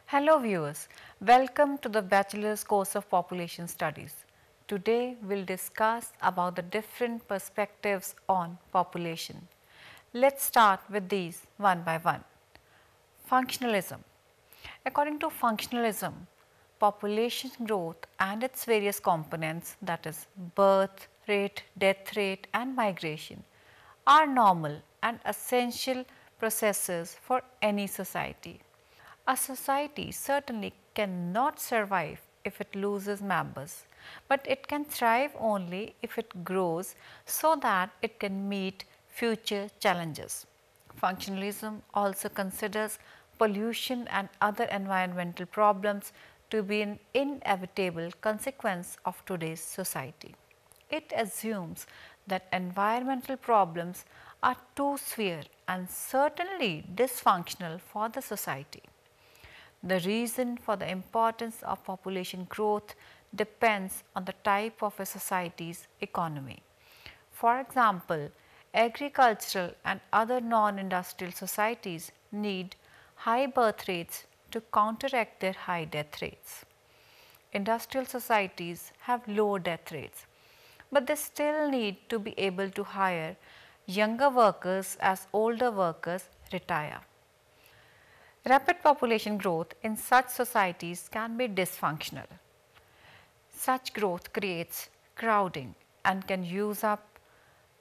Hello viewers, welcome to the Bachelor's course of Population Studies. Today we will discuss about the different perspectives on population. Let's start with these one by one. Functionalism. According to functionalism, population growth and its various components, that is birth rate, death rate and migration, are normal and essential processes for any society. A society certainly cannot survive if it loses members, but it can thrive only if it grows so that it can meet future challenges. Functionalism also considers pollution and other environmental problems to be an inevitable consequence of today's society. It assumes that environmental problems are too severe and certainly dysfunctional for the society. The reason for the importance of population growth depends on the type of a society's economy. For example, agricultural and other non-industrial societies need high birth rates to counteract their high death rates. Industrial societies have low death rates, but they still need to be able to hire younger workers as older workers retire. Rapid population growth in such societies can be dysfunctional. Such growth creates crowding and can use up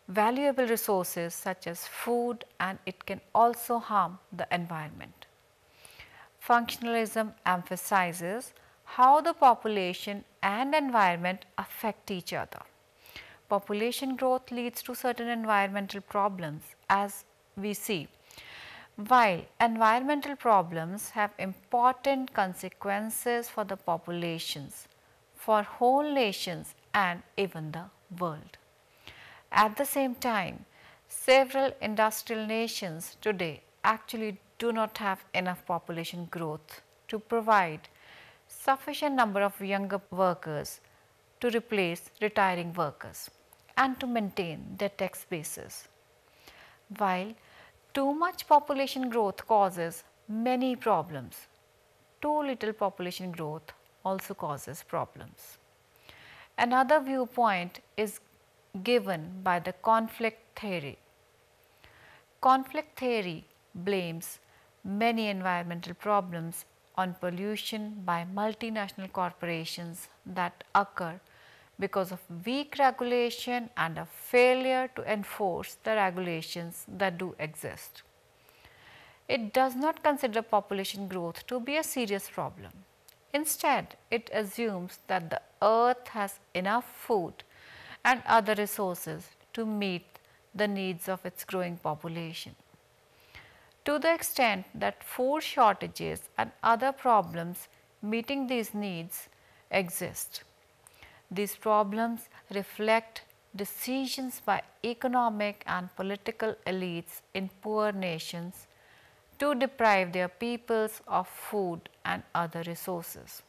valuable resources such as food, and it can also harm the environment. Functionalism emphasizes how the population and environment affect each other. Population growth leads to certain environmental problems, as we see, while environmental problems have important consequences for the populations, for whole nations and even the world. At the same time, several industrial nations today actually do not have enough population growth to provide sufficient number of younger workers to replace retiring workers and to maintain their tax bases. While too much population growth causes many problems, too little population growth also causes problems. Another viewpoint is given by the conflict theory. Conflict theory blames many environmental problems on pollution by multinational corporations that occur because of weak regulation and a failure to enforce the regulations that do exist. It does not consider population growth to be a serious problem. Instead, it assumes that the earth has enough food and other resources to meet the needs of its growing population. To the extent that food shortages and other problems meeting these needs exist, these problems reflect decisions by economic and political elites in poor nations to deprive their peoples of food and other resources.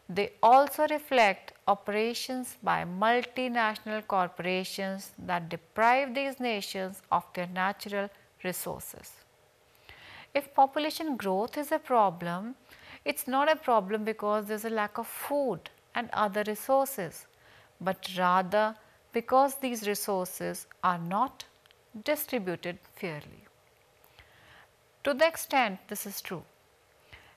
They also reflect operations by multinational corporations that deprive these nations of their natural resources. If population growth is a problem, it is not a problem because there is a lack of food and other resources, but rather because these resources are not distributed fairly. To the extent this is true,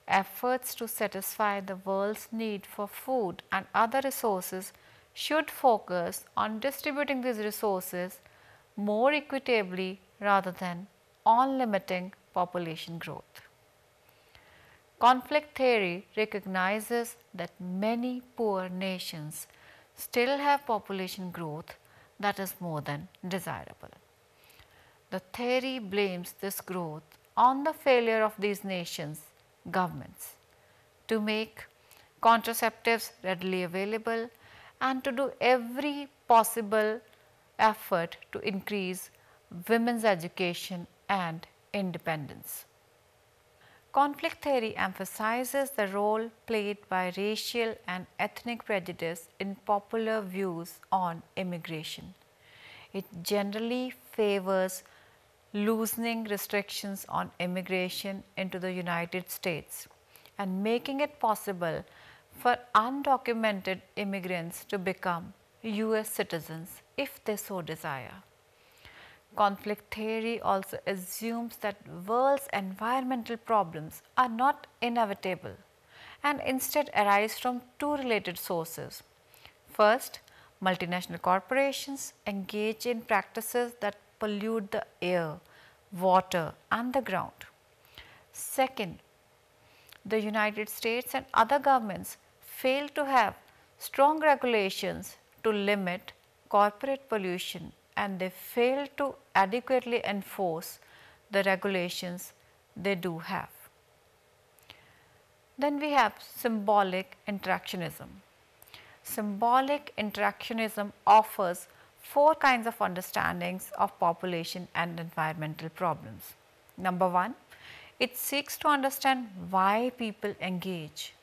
efforts to satisfy the world's need for food and other resources should focus on distributing these resources more equitably rather than on limiting population growth. Conflict theory recognizes that many poor nations still have population growth that is more than desirable. The theory blames this growth on the failure of these nations' governments to make contraceptives readily available and to do every possible effort to increase women's education and independence. Conflict theory emphasizes the role played by racial and ethnic prejudice in popular views on immigration. It generally favors loosening restrictions on immigration into the United States and making it possible for undocumented immigrants to become US citizens if they so desire. Conflict theory also assumes that world's environmental problems are not inevitable and instead arise from two related sources. First, multinational corporations engage in practices that pollute the air, water and the ground. Second, the United States and other governments fail to have strong regulations to limit corporate pollution, and they fail to adequately enforce the regulations they do have. Then we have symbolic interactionism. Symbolic interactionism offers four kinds of understandings of population and environmental problems. Number one, it seeks to understand why people engage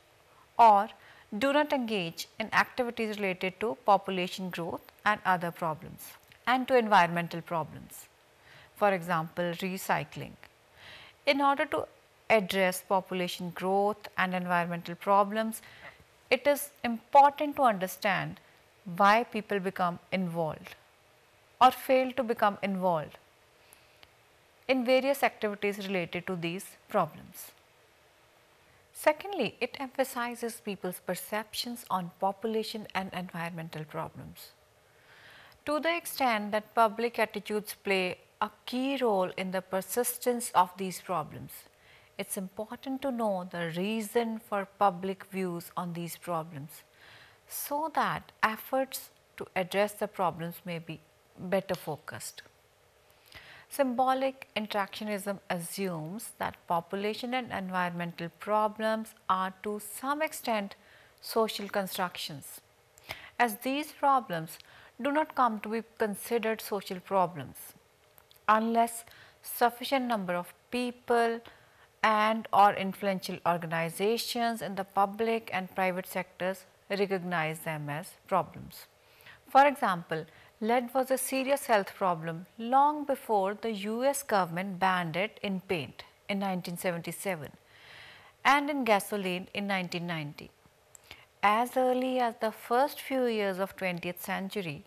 or do not engage in activities related to population growth and other problems and to environmental problems. For example, recycling. In order to address population growth and environmental problems, it is important to understand why people become involved or fail to become involved in various activities related to these problems. Secondly, it emphasizes people's perceptions on population and environmental problems. To the extent that public attitudes play a key role in the persistence of these problems, it's important to know the reason for public views on these problems so that efforts to address the problems may be better focused. Symbolic interactionism assumes that population and environmental problems are to some extent social constructions, as these problems do not come to be considered social problems unless sufficient number of people and or influential organizations in the public and private sectors recognize them as problems. For example, lead was a serious health problem long before the US government banned it in paint in 1977 and in gasoline in 1990. As early as the first few years of 20th century,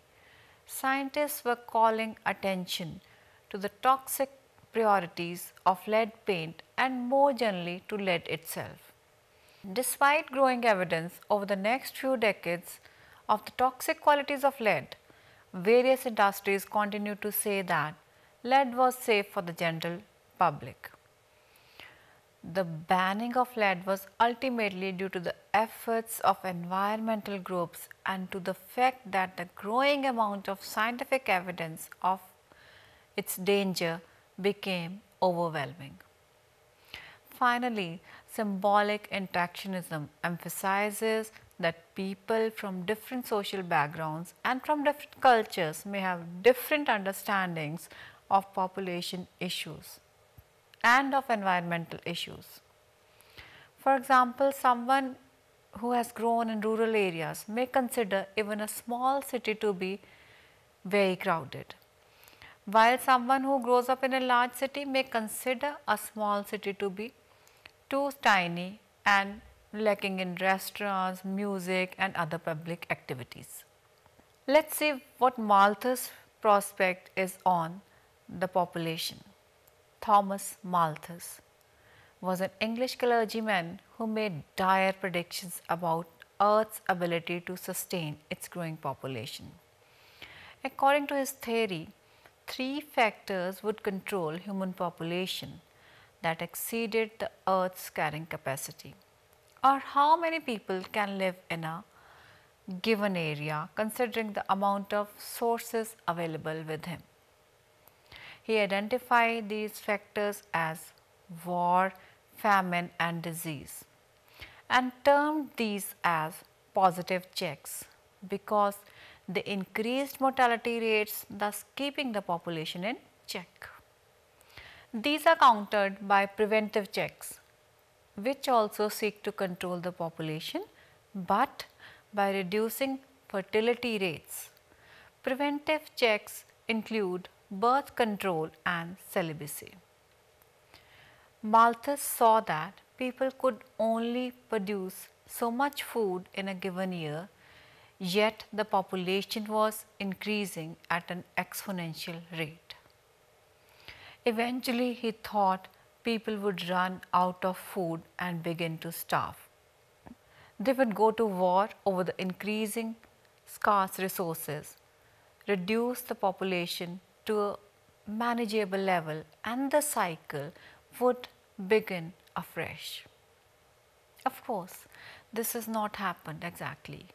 scientists were calling attention to the toxic properties of lead paint and more generally to lead itself. Despite growing evidence over the next few decades of the toxic qualities of lead, various industries continue to say that lead was safe for the general public. The banning of lead was ultimately due to the efforts of environmental groups and to the fact that the growing amount of scientific evidence of its danger became overwhelming. Finally, symbolic interactionism emphasizes that people from different social backgrounds and from different cultures may have different understandings of population issues and of environmental issues. For example, someone who has grown in rural areas may consider even a small city to be very crowded, while someone who grows up in a large city may consider a small city to be too tiny and lacking in restaurants, music and other public activities. Let us see what Malthus' prospect is on the population. Thomas Malthus was an English clergyman who made dire predictions about Earth's ability to sustain its growing population. According to his theory, three factors would control human population that exceeded the Earth's carrying capacity, or how many people can live in a given area considering the amount of sources available with him. He identified these factors as war, famine and disease and termed these as positive checks because they increased mortality rates, thus keeping the population in check. These are countered by preventive checks, which also seek to control the population, but by reducing fertility rates. Preventive checks include birth control and celibacy. Malthus saw that people could only produce so much food in a given year, yet the population was increasing at an exponential rate. Eventually, he thought people would run out of food and begin to starve. They would go to war over the increasing scarce resources, reduce the population to a manageable level, and the cycle would begin afresh. Of course, this has not happened exactly.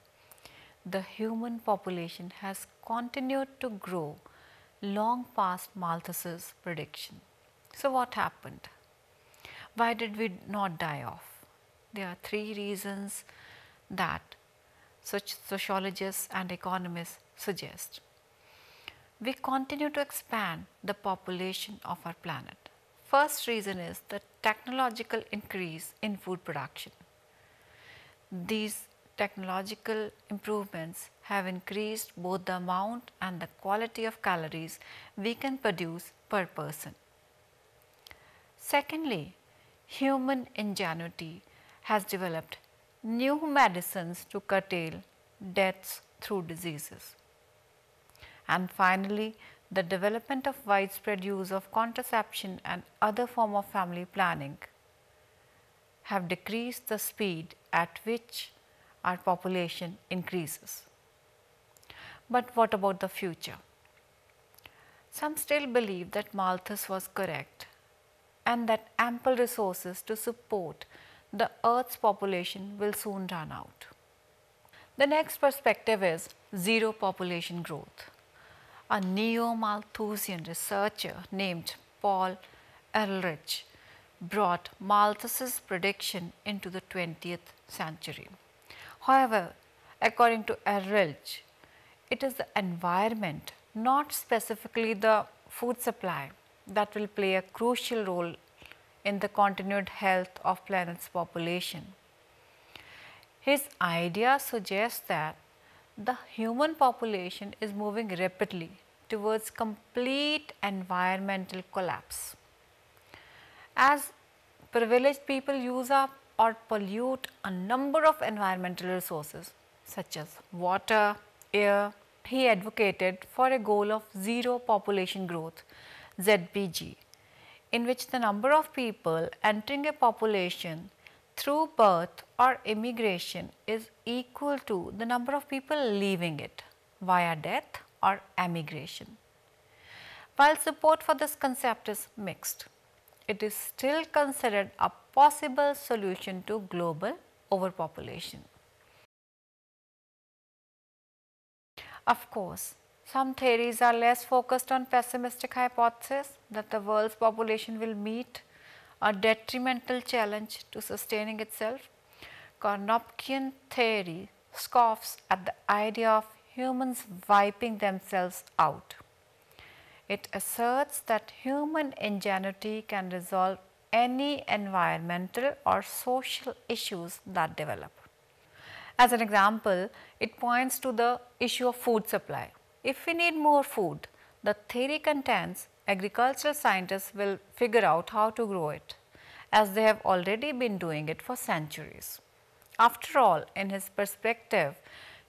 The human population has continued to grow long past Malthus's prediction. So, what happened? Why did we not die off? There are three reasons that such sociologists and economists suggest. We continue to expand the population of our planet. First reason is the technological increase in food production. These technological improvements have increased both the amount and the quality of calories we can produce per person. Secondly, human ingenuity has developed new medicines to curtail deaths through diseases. And finally, the development of widespread use of contraception and other form of family planning have decreased the speed at which our population increases. But what about the future? Some still believe that Malthus was correct and that ample resources to support the Earth's population will soon run out. The next perspective is zero population growth. A neo-Malthusian researcher named Paul Ehrlich brought Malthus's prediction into the 20th century. However, according to Ehrlich, it is the environment, not specifically the food supply, that will play a crucial role in the continued health of planet's population. His idea suggests that the human population is moving rapidly towards complete environmental collapse. As privileged people use up or pollute a number of environmental resources such as water, air, he advocated for a goal of zero population growth (ZPG), in which the number of people entering a population through birth or immigration is equal to the number of people leaving it via death or emigration. While support for this concept is mixed, it is still considered a possible solution to global overpopulation. Of course, some theories are less focused on pessimistic hypothesis that the world's population will meet a detrimental challenge to sustaining itself. Carnopkian theory scoffs at the idea of humans wiping themselves out. It asserts that human ingenuity can resolve any environmental or social issues that develop. As an example, it points to the issue of food supply. If we need more food, the theory contends agricultural scientists will figure out how to grow it, as they have already been doing it for centuries. After all, in his perspective,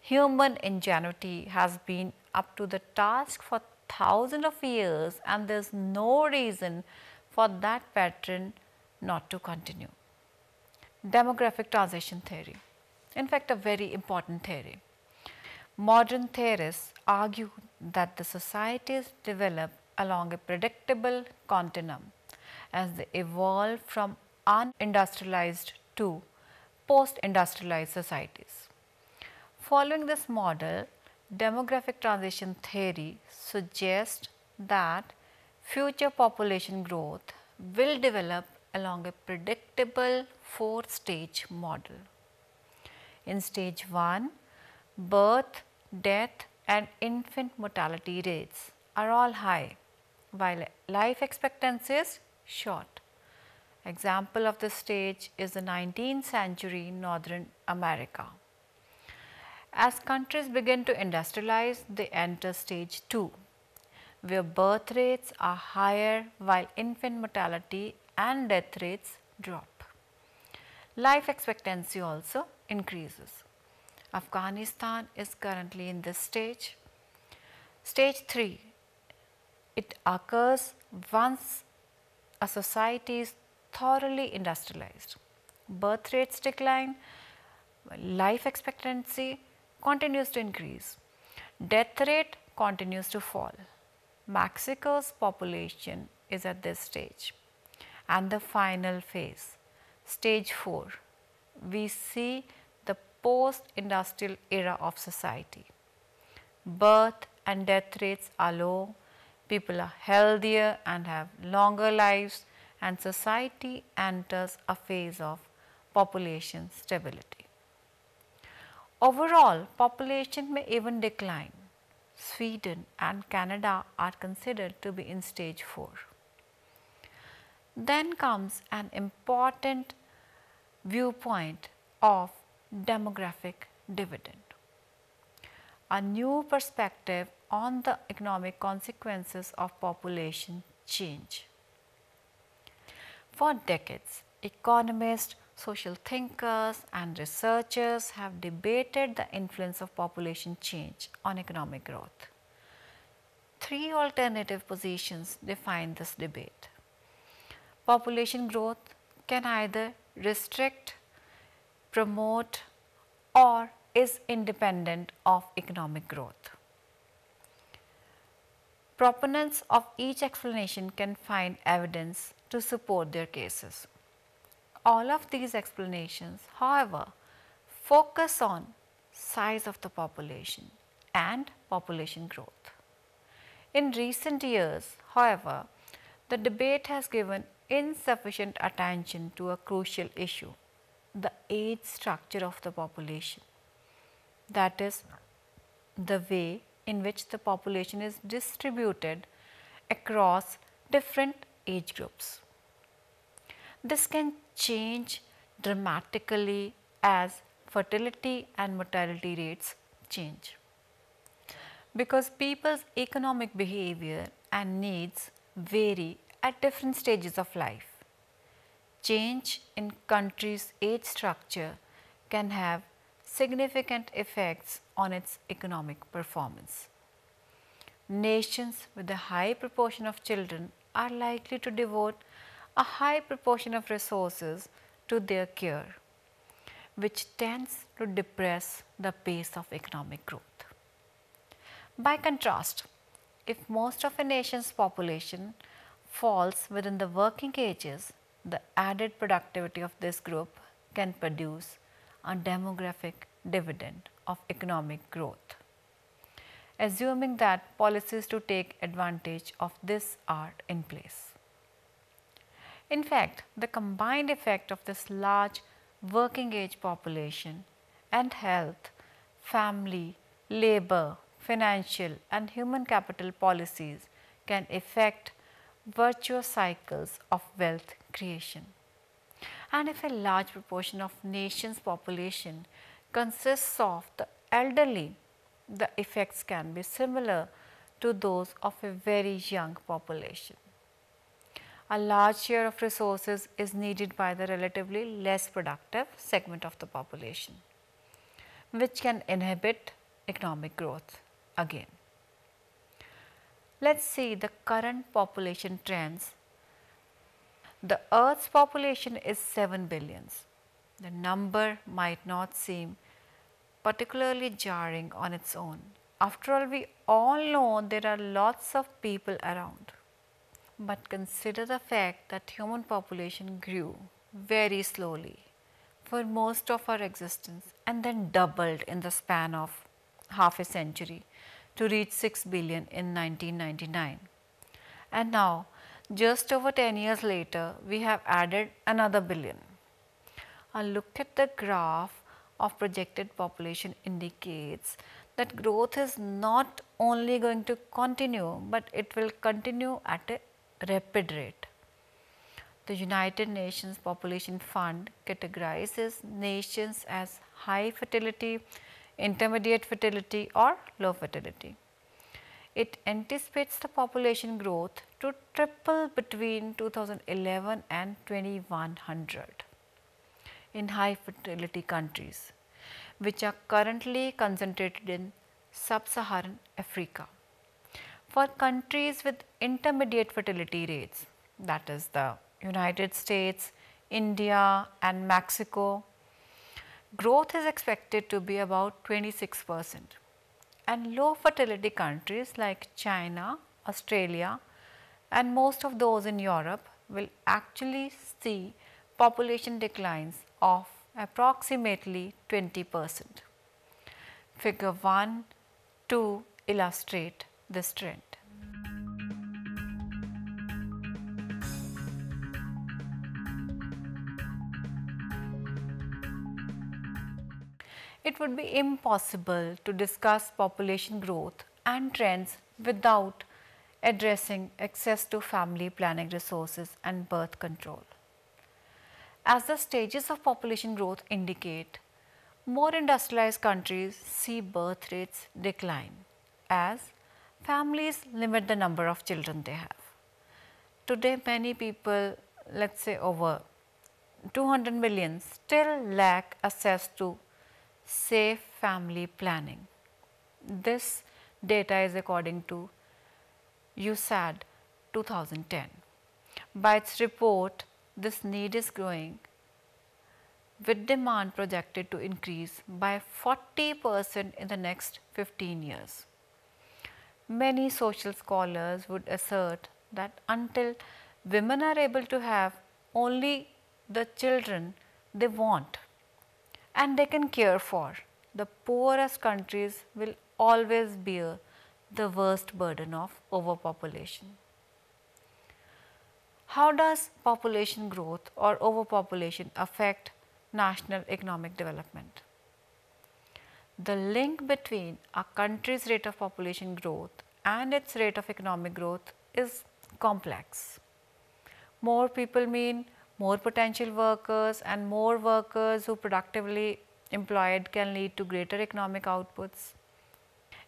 human ingenuity has been up to the task for thousands of years, and there is no reason for that pattern not to continue. Demographic transition theory, in fact a very important theory. Modern theorists argue that the societies develop along a predictable continuum as they evolve from unindustrialized to post-industrialized societies. Following this model, demographic transition theory suggests that future population growth will develop along a predictable four-stage model. In stage 1, birth, death and infant mortality rates are all high, while life expectancy is short. Example of this stage is the 19th century Northern America. As countries begin to industrialize, they enter stage 2, where birth rates are higher while infant mortality and death rates drop. Life expectancy also increases. Afghanistan is currently in this stage. Stage 3, it occurs once a society is thoroughly industrialized. Birth rates decline, life expectancy continues to increase, death rate continues to fall. Mexico's population is at this stage. And the final phase, stage 4, we see the post-industrial era of society. Birth and death rates are low, people are healthier and have longer lives, and society enters a phase of population stability. Overall, population may even decline. Sweden and Canada are considered to be in stage 4. Then comes an important viewpoint of demographic dividend, a new perspective on the economic consequences of population change. For decades, economists, social thinkers and researchers have debated the influence of population change on economic growth. Three alternative positions define this debate. Population growth can either restrict, promote, or is independent of economic growth. Proponents of each explanation can find evidence to support their cases. All of these explanations, however, focus on size of the population and population growth. In recent years, however, the debate has given insufficient attention to a crucial issue, the age structure of the population, that is, the way in which the population is distributed across different age groups. This can change dramatically as fertility and mortality rates change, because people's economic behavior and needs vary at different stages of life. Change in country's age structure can have significant effects on its economic performance. Nations with a high proportion of children are likely to devote a high proportion of resources to their care, which tends to depress the pace of economic growth. By contrast, if most of a nation's population falls within the working ages, the added productivity of this group can produce a demographic dividend of economic growth, assuming that policies to take advantage of this are in place. In fact, the combined effect of this large working age population and health, family, labor, financial and human capital policies can affect virtuous cycles of wealth creation. And if a large proportion of nation's population consists of the elderly, the effects can be similar to those of a very young population. A large share of resources is needed by the relatively less productive segment of the population, which can inhibit economic growth again. Let us see the current population trends. The Earth's population is 7 billion. The number might not seem particularly jarring on its own. After all, we all know there are lots of people around. But consider the fact that human population grew very slowly for most of our existence and then doubled in the span of half a century to reach 6 billion in 1999. And now, just over 10 years later, we have added another billion. A look at the graph of projected population indicates that growth is not only going to continue, but it will continue at a rapid rate. The United Nations Population Fund categorizes nations as high fertility, intermediate fertility or low fertility. It anticipates the population growth to triple between 2011 and 2100. in high fertility countries, which are currently concentrated in sub-Saharan Africa. For countries with intermediate fertility rates, that is the United States, India and Mexico, growth is expected to be about 26%, and low fertility countries like China, Australia and most of those in Europe will actually see population declines of approximately 20%. Figure 1 to illustrate this trend. It would be impossible to discuss population growth and trends without addressing access to family planning resources and birth control. As the stages of population growth indicate, more industrialized countries see birth rates decline as families limit the number of children they have. Today, many people, let us say over 200 million, still lack access to safe family planning. This data is according to USAID 2010. By its report, this need is growing, with demand projected to increase by 40% in the next 15 years. Many social scholars would assert that until women are able to have only the children they want and they can care for, the poorest countries will always bear the worst burden of overpopulation. How does population growth or overpopulation affect national economic development? The link between a country's rate of population growth and its rate of economic growth is complex. More people mean more potential workers, and more workers who productively employed can lead to greater economic outputs.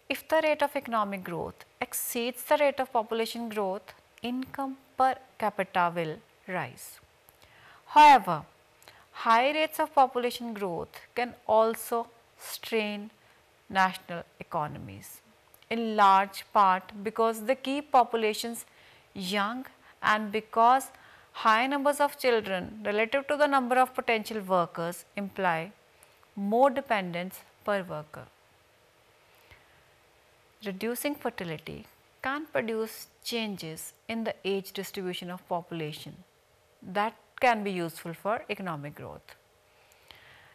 If the rate of economic growth exceeds the rate of population growth, income per capita will rise. However, high rates of population growth can also strain national economies, in large part because they keep populations young and because high numbers of children relative to the number of potential workers imply more dependents per worker. Reducing fertility can produce changes in the age distribution of population that can be useful for economic growth.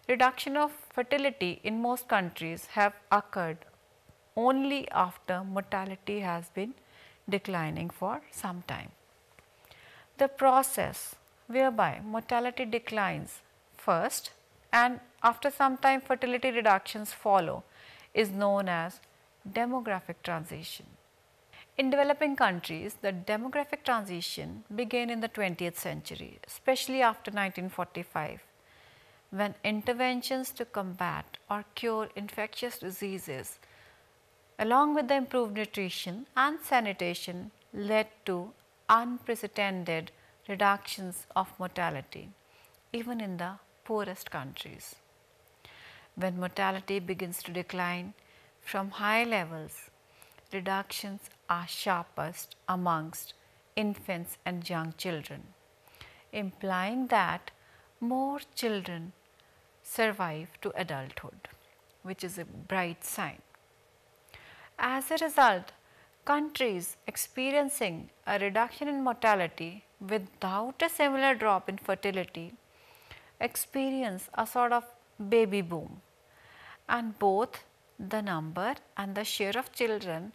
Reduction of fertility in most countries have occurred only after mortality has been declining for some time. The process whereby mortality declines first and after some time fertility reductions follow is known as demographic transition. In developing countries, the demographic transition began in the 20th century, especially after 1945, when interventions to combat or cure infectious diseases along with the improved nutrition and sanitation led to unprecedented reductions of mortality, even in the poorest countries. When mortality begins to decline from high levels, reductions are sharpest amongst infants and young children, implying that more children survive to adulthood, which is a bright sign. As a result, countries experiencing a reduction in mortality without a similar drop in fertility experience a sort of baby boom, and both the number and the share of children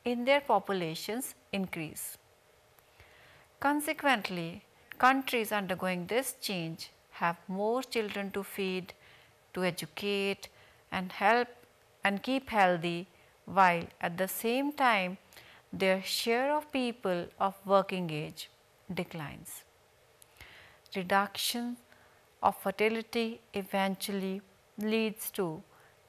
in their populations increase. Consequently, countries undergoing this change have more children to feed, to educate and help and keep healthy, while at the same time their share of people of working age declines. Reduction of fertility eventually leads to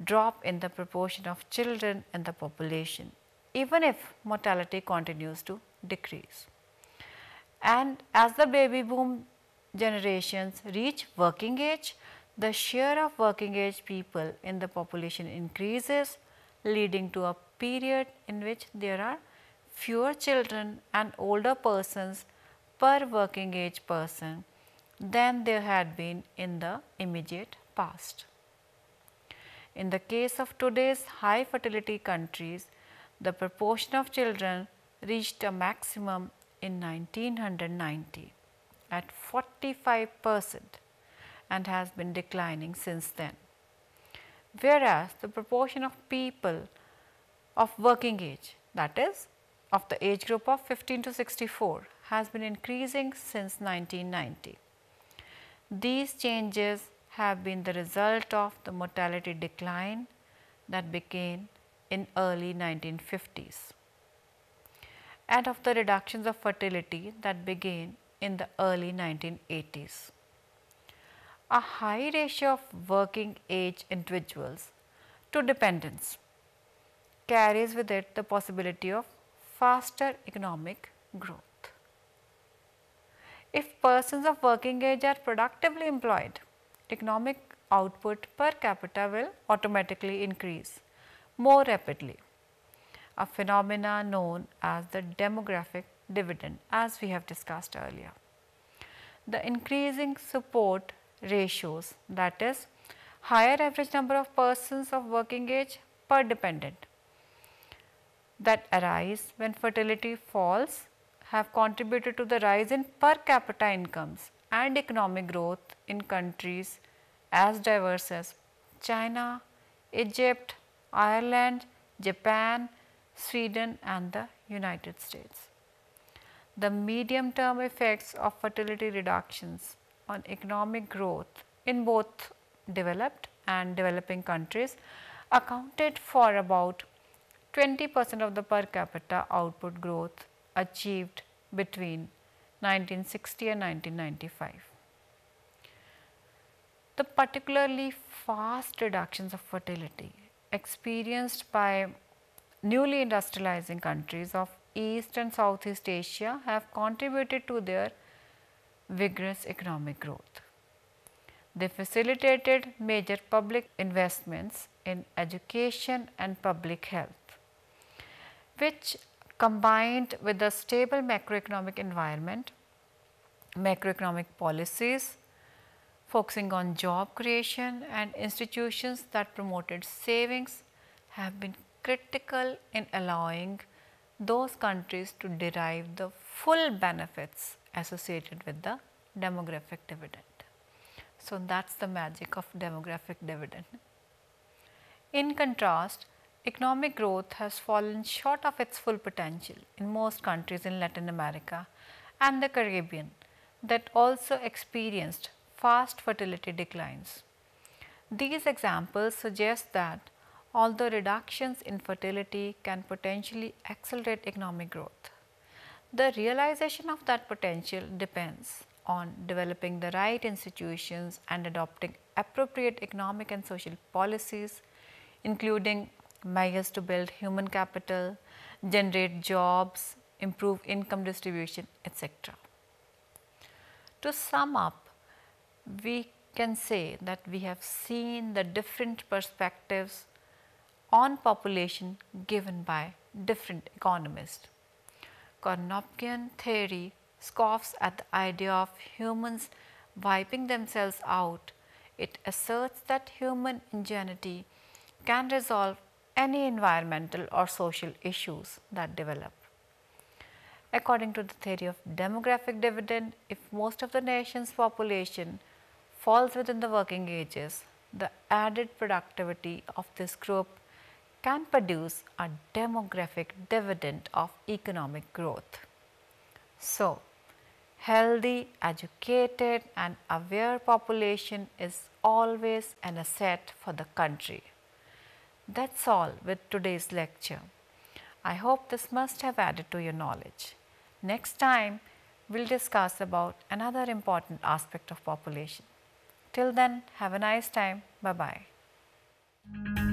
drop in the proportion of children in the population, even if mortality continues to decrease. And as the baby boom generations reach working age, the share of working age people in the population increases, leading to a period in which there are fewer children and older persons per working age person than there had been in the immediate past. In the case of today's high fertility countries, the proportion of children reached a maximum in 1990 at 45% and has been declining since then. Whereas the proportion of people of working age, that is of the age group of 15 to 64, has been increasing since 1990. These changes have been the result of the mortality decline that began in early 1950s and of the reductions of fertility that began in the early 1980s. A high ratio of working age individuals to dependents carries with it the possibility of faster economic growth. If persons of working age are productively employed, economic output per capita will automatically increase more rapidly, a phenomena known as the demographic dividend, as we have discussed earlier. The increasing support ratios, that is higher average number of persons of working age per dependent, that arise when fertility falls, have contributed to the rise in per capita incomes and economic growth in countries as diverse as China, Egypt, Ireland, Japan, Sweden and the United States. The medium term effects of fertility reductions on economic growth in both developed and developing countries accounted for about 20% of the per capita output growth achieved between 1960 and 1995. The particularly fast reductions of fertility experienced by newly industrializing countries of East and Southeast Asia have contributed to their vigorous economic growth. They facilitated major public investments in education and public health, which combined with a stable macroeconomic environment, macroeconomic policies focusing on job creation and institutions that promoted savings have been critical in allowing those countries to derive the full benefits associated with the demographic dividend. So, that is the magic of demographic dividend. In contrast, economic growth has fallen short of its full potential in most countries in Latin America and the Caribbean that also experienced fast fertility declines. These examples suggest that although reductions in fertility can potentially accelerate economic growth, the realization of that potential depends on developing the right institutions and adopting appropriate economic and social policies, including measures to build human capital, generate jobs, improve income distribution, etc. To sum up, we can say that we have seen the different perspectives on population given by different economists. Northen theory scoffs at the idea of humans wiping themselves out. It asserts that human ingenuity can resolve any environmental or social issues that develop. According to the theory of demographic dividend, if most of the nation's population falls within the working ages, the added productivity of this group can produce a demographic dividend of economic growth. So, healthy, educated and aware population is always an asset for the country. That's all with today's lecture. I hope this must have added to your knowledge. Next time, we will discuss about another important aspect of population. Till then, have a nice time. Bye-bye.